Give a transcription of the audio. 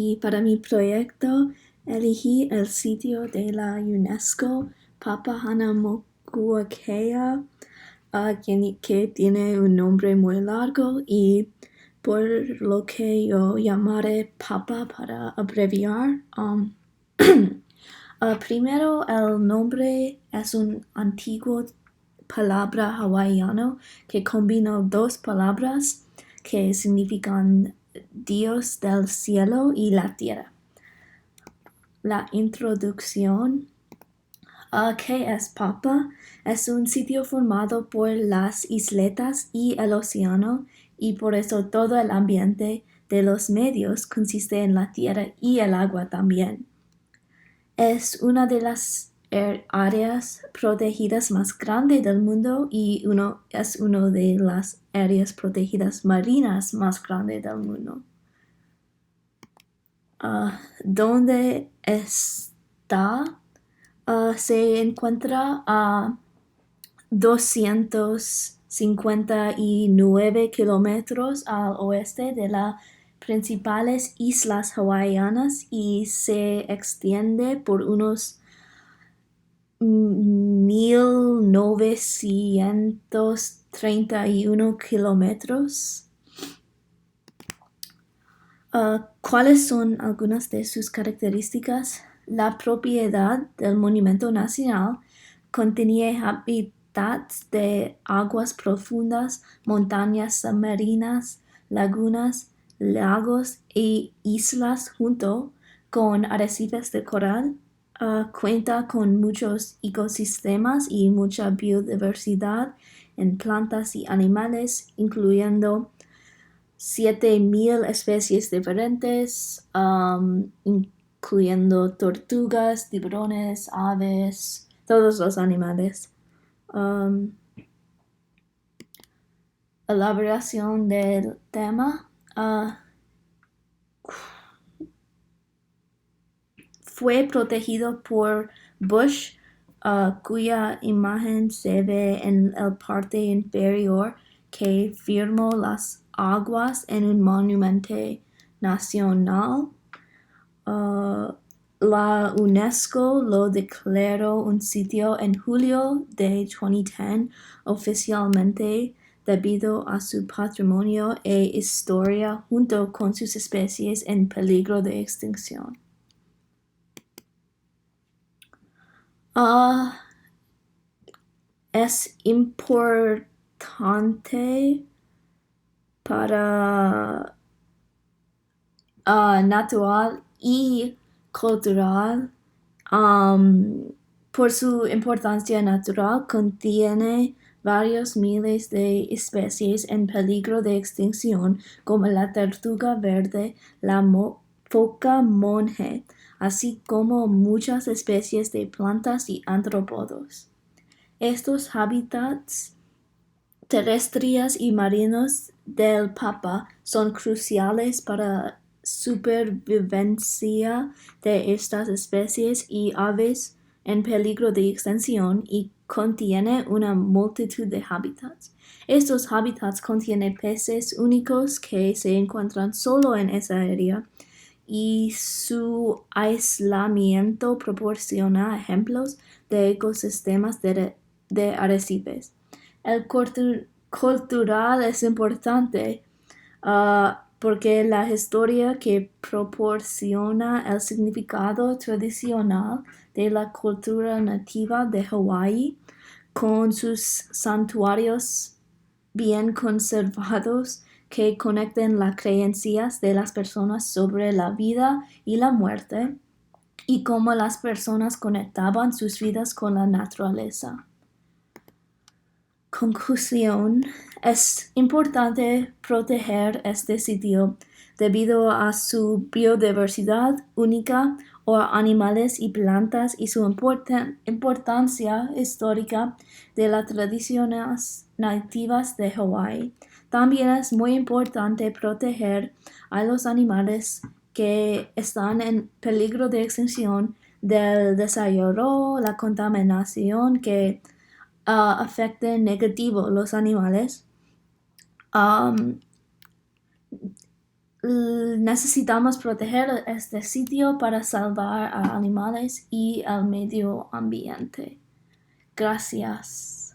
Y para mi proyecto elegí el sitio de la UNESCO Papahānaumokuākea, que tiene un nombre muy largo y por lo que yo llamaré Papa para abreviar. Primero, el nombre es un antiguo palabra hawaiano que combinó dos palabras que significan Dios del cielo y la tierra. La introducción. ¿Qué es Papa? Es un sitio formado por las isletas y el océano, y por eso todo el ambiente de los medios consiste en la tierra y el agua también. Es una de las áreas protegidas más grandes del mundo y es una de las áreas protegidas marinas más grandes del mundo. ¿Dónde está? Se encuentra a 259 kilómetros al oeste de las principales islas hawaianas y se extiende por unos 1931 kilómetros. ¿Cuáles son algunas de sus características? La propiedad del monumento nacional contiene hábitats de aguas profundas, montañas submarinas, lagunas, lagos e islas junto con arrecifes de coral. Cuenta con muchos ecosistemas y mucha biodiversidad en plantas y animales, incluyendo 7,000 especies diferentes, incluyendo tortugas, tiburones, aves, todos los animales. Elaboración del tema. Fue protegido por Bush, cuya imagen se ve en la parte inferior, que firmó las aguas en un monumento nacional. La UNESCO lo declaró un sitio en julio de 2010 oficialmente debido a su patrimonio e historia junto con sus especies en peligro de extinción. Es importante para natural y cultural. Por su importancia natural, contiene varios miles de especies en peligro de extinción, como la tortuga verde, la foca monje, así como muchas especies de plantas y artrópodos. Estos hábitats terrestres y marinos del Papa son cruciales para supervivencia de estas especies y aves en peligro de extinción y contiene una multitud de hábitats. Estos hábitats contienen peces únicos que se encuentran solo en esa área y su aislamiento proporciona ejemplos de ecosistemas de arrecifes. El cultural es importante porque la historia que proporciona el significado tradicional de la cultura nativa de Hawái, con sus santuarios bien conservados que conectan las creencias de las personas sobre la vida y la muerte, y cómo las personas conectaban sus vidas con la naturaleza. Conclusión: es importante proteger este sitio debido a su biodiversidad única o animales y plantas y su importancia histórica de las tradiciones nativas de Hawái. También es muy importante proteger a los animales que están en peligro de extinción del desarrollo, la contaminación que afecten negativo los animales. Necesitamos proteger este sitio para salvar a animales y al medio ambiente. Gracias.